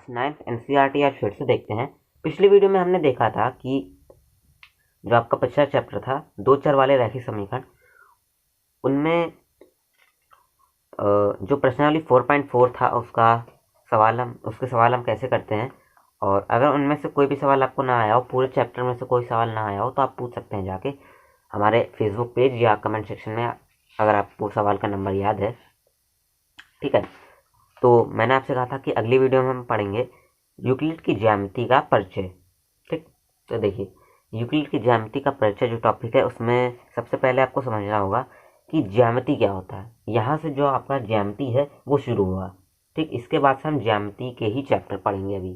Class 9th NCERT आज फिर से देखते हैं। पिछली वीडियो में हमने देखा था कि जो आपका पिछला चैप्टर था दो चर वाले रैखिक समीकरण, उनमें जो प्रश्नावली 4.4 था उसके सवाल हम कैसे करते हैं। और अगर उनमें से कोई भी सवाल आपको ना आया हो, पूरे चैप्टर में से कोई सवाल ना आया हो, तो आप पूछ सकते हैं जाके हमारे फेसबुक पेज या कमेंट सेक्शन में, अगर आपको सवाल का नंबर याद है। ठीक है, तो मैंने आपसे कहा था कि अगली वीडियो में हम पढ़ेंगे यूक्लिड की ज्यामिति का परिचय। ठीक, तो देखिए यूक्लिड की ज्यामिति का परिचय जो टॉपिक है, उसमें सबसे पहले आपको समझना होगा कि ज्यामिति क्या होता है। यहाँ से जो आपका ज्यामिति है वो शुरू हुआ। ठीक, इसके बाद से हम ज्यामिति के ही चैप्टर पढ़ेंगे अभी।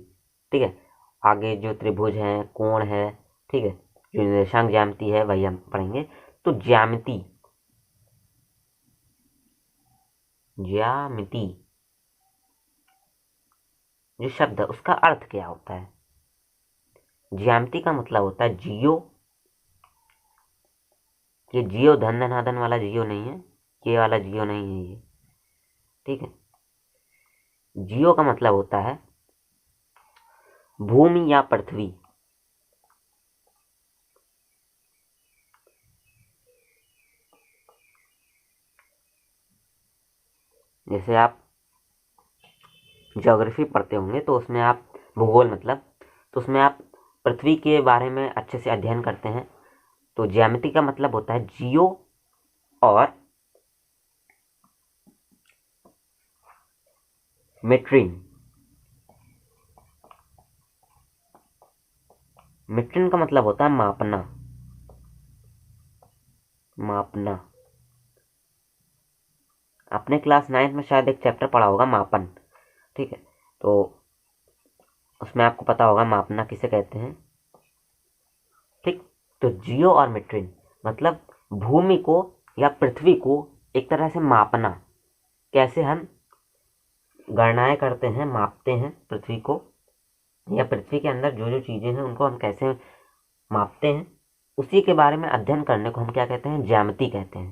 ठीक है, आगे जो त्रिभुज है, कोण है, ठीक है, जो निर्देशांक ज्यामिति है वही हम पढ़ेंगे। तो ज्यामिति जो शब्द है उसका अर्थ क्या होता है। ज्यामिति का मतलब होता है जियो। ये जियो धन धनाधन वाला जियो नहीं है, ये वाला जियो नहीं है ये। ठीक है, जियो का मतलब होता है भूमि या पृथ्वी। जैसे आप ज्योग्राफी पढ़ते होंगे तो उसमें आप भूगोल मतलब, तो उसमें आप पृथ्वी के बारे में अच्छे से अध्ययन करते हैं। तो ज्यामिति का मतलब होता है जियो और मीट्रिन। मीट्रिन का मतलब होता है मापना। आपने क्लास 9th में शायद एक चैप्टर पढ़ा होगा, मापन। ठीक है, तो उसमें आपको पता होगा मापना किसे कहते हैं। ठीक, तो जियो और मीट्रिन मतलब भूमि को या पृथ्वी को एक तरह से मापना। कैसे हम गणनाएं करते हैं, मापते हैं पृथ्वी को, या पृथ्वी के अंदर जो जो चीजें हैं उनको हम कैसे मापते हैं, उसी के बारे में अध्ययन करने को हम क्या कहते हैं, ज्यामिति कहते हैं।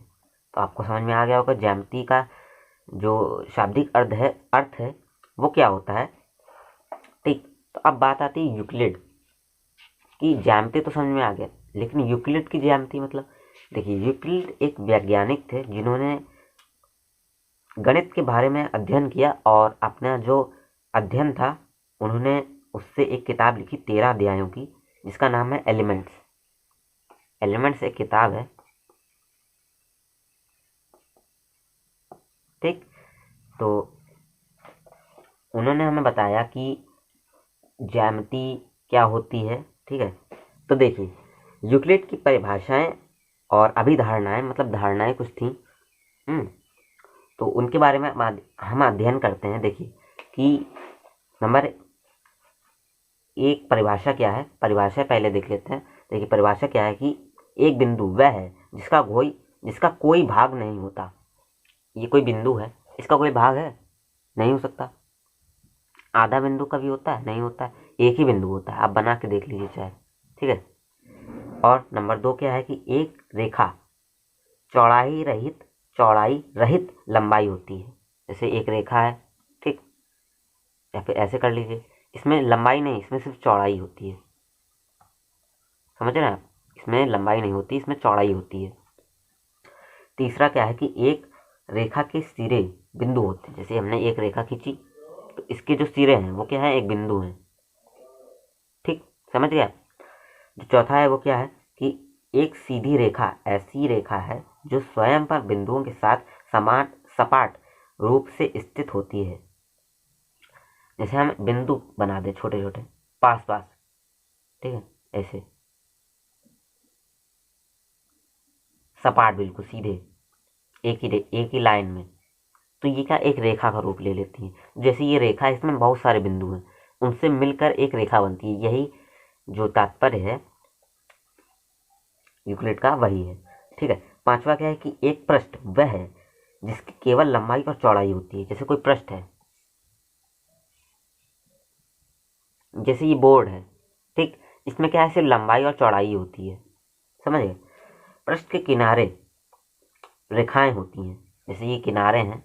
तो आपको समझ में आ गया होगा ज्यामिति का जो शाब्दिक अर्थ है वो क्या होता है। ठीक, तो अब बात आती है यूक्लिड की ज्यामिति। तो समझ में आ गया, लेकिन यूक्लिड की ज्यामिति मतलब, देखिए यूक्लिड एक वैज्ञानिक थे जिन्होंने गणित के बारे में अध्ययन किया, और अपना जो अध्ययन था उन्होंने उससे एक किताब लिखी 13 अध्यायों की, जिसका नाम है एलिमेंट्स। एलिमेंट्स एक किताब है। ठीक, तो उन्होंने हमें बताया कि ज्यामिति क्या होती है। ठीक है, तो देखिए यूक्लिड की परिभाषाएं और अभिधारणाएं, मतलब धारणाएं कुछ थी, तो उनके बारे में हम अध्ययन करते हैं। देखिए कि नंबर एक परिभाषा क्या है, परिभाषा पहले देख लेते हैं। देखिए परिभाषा क्या है कि एक बिंदु वह है जिसका कोई भाग नहीं होता। ये कोई बिंदु है, इसका कोई भाग है, नहीं हो सकता। आधा बिंदु कभी होता है, नहीं होता है, एक ही बिंदु होता है। आप बना के देख लीजिए चाहे। ठीक है, और नंबर दो क्या है कि एक रेखा चौड़ाई रहित लंबाई होती है। जैसे एक रेखा है, ठीक, या फिर ऐसे कर लीजिए, इसमें लंबाई नहीं, इसमें सिर्फ चौड़ाई होती है। समझ रहे हैं आप, इसमें लंबाई नहीं होती, इसमें चौड़ाई होती है। तीसरा क्या है कि एक रेखा के सिरे बिंदु होते हैं। जैसे हमने एक रेखा खींची तो इसके जो सिरे हैं वो क्या है, एक बिंदु है। ठीक, समझ गया। जो चौथा है वो क्या है कि एक सीधी रेखा ऐसी रेखा है जो स्वयं पर बिंदुओं के साथ सपाट रूप से स्थित होती है। जैसे हम बिंदु बना दे छोटे छोटे पास पास, ठीक है, ऐसे सपाट बिल्कुल सीधे एक ही लाइन में, तो ये क्या एक रेखा का रूप ले लेती है। जैसे ये रेखा, इसमें बहुत सारे बिंदु हैं, उनसे मिलकर एक रेखा बनती है। यही जो तात्पर्य है यूक्लिड का, वही है। ठीक है, पांचवा क्या है कि एक पृष्ठ वह है जिसकी केवल लंबाई और चौड़ाई होती है। जैसे कोई पृष्ठ है, जैसे ये बोर्ड है, ठीक, इसमें क्या है, सिर्फ लंबाई और चौड़ाई होती है। समझ गए। पृष्ठ के किनारे रेखाएं होती हैं। जैसे ये किनारे हैं,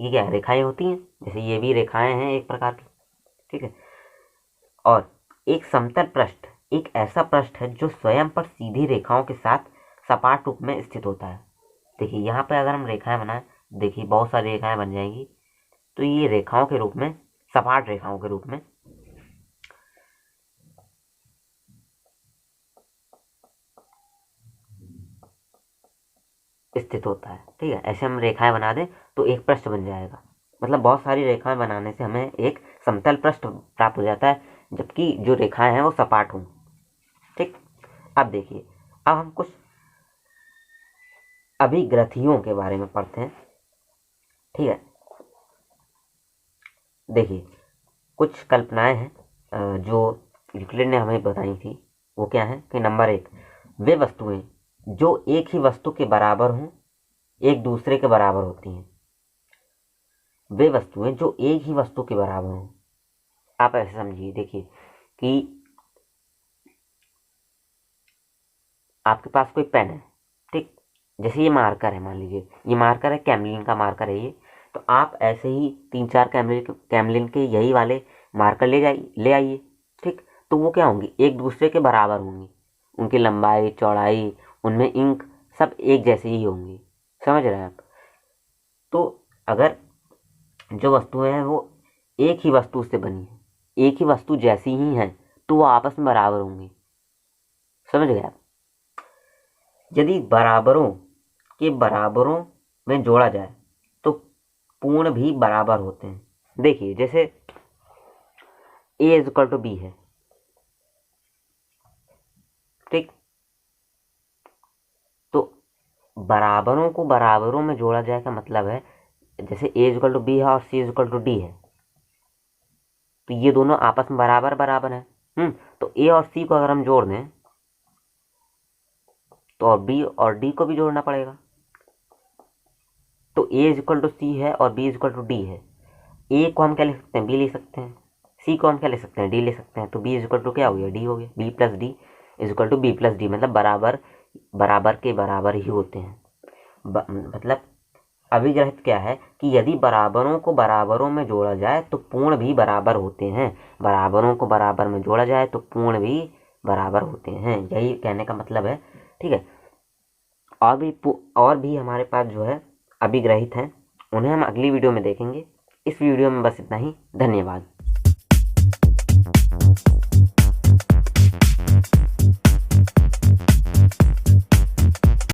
ये क्या है, रेखाएं होती हैं, जैसे ये भी रेखाएं हैं एक प्रकार की, ठीक है। और एक समतल पृष्ठ एक ऐसा पृष्ठ है जो स्वयं पर सीधी रेखाओं के साथ सपाट रूप में स्थित होता है। देखिए यहाँ पे अगर हम रेखाएं बनाएं, देखिए बहुत सारी रेखाएं बन जाएंगी, तो ये रेखाओं के रूप में, सपाट रेखाओं के रूप में स्थित होता है, ठीक है। ऐसे हम रेखाएं बना दें तो एक पृष्ठ बन जाएगा, मतलब बहुत सारी रेखाएं बनाने से हमें एक समतल पृष्ठ प्राप्त हो जाता है, जबकि जो रेखाएं हैं वो सपाट हों, ठीक। अब देखिए, अब हम कुछ अभिग्रथियों के बारे में पढ़ते हैं, ठीक है। देखिए कुछ कल्पनाएं हैं जो यूक्लिड ने हमें बताई थी। वो क्या है कि नंबर 1, वे वस्तुएं जो एक ही वस्तु के बराबर हों एक दूसरे के बराबर होती हैं। वे वस्तुएं जो एक ही वस्तु के बराबर हों, आप ऐसे समझिए, देखिए कि आपके पास कोई पेन है, ठीक, जैसे ये मार्कर है, मान लीजिए ये मार्कर है, कैमलिन का मार्कर है ये, तो आप ऐसे ही 3-4 कैमलिन के यही वाले मार्कर ले आइए, ठीक। तो वो क्या होंगी, एक दूसरे के बराबर होंगी, उनकी लंबाई चौड़ाई, उनमें इंक सब एक जैसे ही होंगी, समझ रहे हैं आप। तो अगर जो वस्तुएं हैं वो एक ही वस्तु से बनी है, एक ही वस्तु जैसी ही हैं, तो वो आपस में बराबर होंगी, समझ गए आप। यदि बराबरों के बराबरों में जोड़ा जाए तो पूर्ण भी बराबर होते हैं। देखिए जैसे a इक्वल टू बी है, ठीक, तो बराबरों को बराबरों में जोड़ा जाए का मतलब है, जैसे a इक्वल टू बी है और c इक्वल टू डी है, तो ये दोनों आपस में बराबर बराबर है। तो a और c को अगर हम जोड़ दें तो और b और d को भी जोड़ना पड़ेगा। तो a इक्वल टू सी है और b इक्वल टू डी है, a को हम क्या ले सकते हैं, b ले सकते हैं, c को हम क्या ले सकते हैं, d ले सकते हैं, तो b इक्वल टू क्या हो गया, d हो गया। b plus D equal to B plus D, मतलब बराबर बराबर के बराबर ही होते हैं। मतलब अभिग्रहित क्या है कि यदि बराबरों को बराबरों में जोड़ा जाए तो पूर्ण भी बराबर होते हैं, बराबरों को बराबर में जोड़ा जाए तो पूर्ण भी बराबर होते हैं, यही कहने का मतलब है, ठीक है। और भी हमारे पास जो है अभिग्रहित हैं, उन्हें हम अगली वीडियो में देखेंगे। इस वीडियो में बस इतना ही, धन्यवाद।